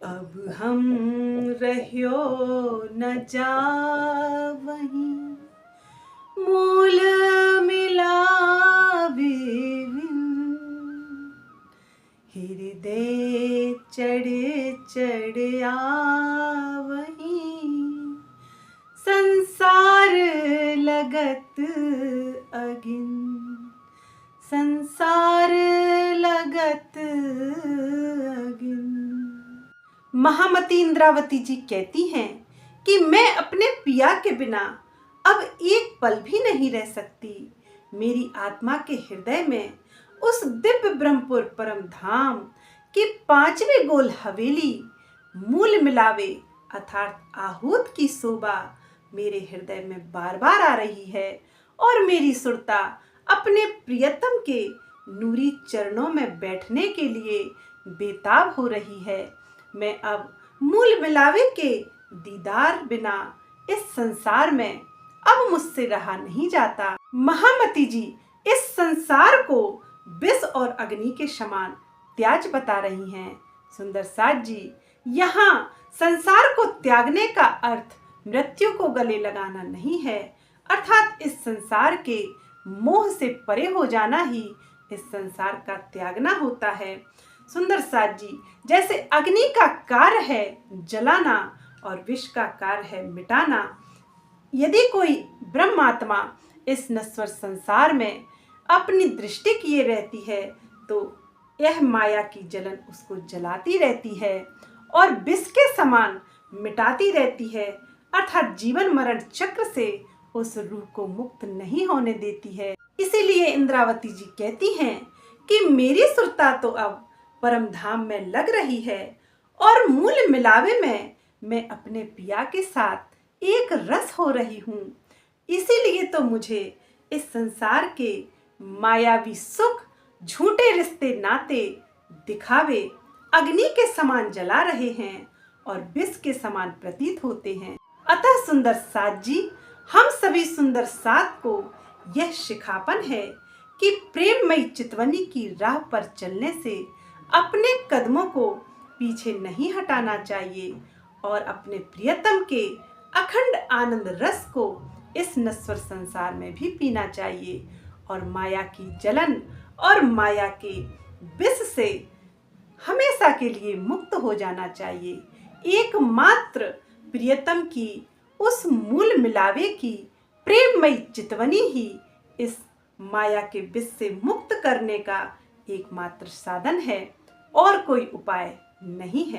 अब हम रहियो न जावहीं, मूल मिलावे बिन। हृदय चढ़ चढ़ आवहीं, संसार लगत अगिन, संसार लगत अगिन। महामती इंद्रावती जी कहती हैं कि मैं अपने पिया के बिना अब एक पल भी नहीं रह सकती। मेरी आत्मा के हृदय में उस दिव्य ब्रह्मपुर परम धाम की 5वीं गोल हवेली मूल मिलावे अर्थात आहूत की शोभा मेरे हृदय में बार बार आ रही है और मेरी सुरता अपने प्रियतम के नूरी चरणों में बैठने के लिए बेताब हो रही है। मैं अब मूल मिलावे के दीदार बिना इस संसार में अब मुझसे रहा नहीं जाता। महामती जी इस संसार को विष और अग्नि के समान त्याज बता रही हैं। सुंदर साज जी यहाँ संसार को त्यागने का अर्थ मृत्यु को गले लगाना नहीं है, अर्थात इस संसार के मोह से परे हो जाना ही इस संसार का त्यागना होता है। सुंदर साज जी जैसे अग्नि का कार्य है जलाना और विष का कार्य है मिटाना, यदि कोई ब्रह्मात्मा इस नश्वर संसार में अपनी दृष्टि किए रहती है तो यह माया की जलन उसको जलाती रहती है और विष के समान मिटाती रहती है, अर्थात जीवन मरण चक्र से उस रूह को मुक्त नहीं होने देती है। इसीलिए इंद्रावती जी कहती हैं कि मेरी सुरता तो अब परम धाम में लग रही है और मूल मिलावे में मैं अपने पिया के साथ एक रस हो रही हूँ। इसीलिए तो मुझे इस संसार के मायावी सुख, झूठे रिश्ते नाते दिखावे अग्नि के समान जला रहे हैं और विष के समान प्रतीत होते हैं। अतः सुंदर साज जी हम सभी सुंदर साथ को यह शिखापन है कि प्रेममयी चितवनी की राह पर चलने से अपने कदमों को पीछे नहीं हटाना चाहिए और अपने प्रियतम के अखंड आनंद रस को इस नश्वर संसार में भी पीना चाहिए और माया की जलन और माया के विष से हमेशा के लिए मुक्त हो जाना चाहिए। एकमात्र प्रियतम की उस मूल मिलावे की प्रेममयी चितवनी ही इस माया के विष से मुक्त करने का एकमात्र साधन है और कोई उपाय नहीं है।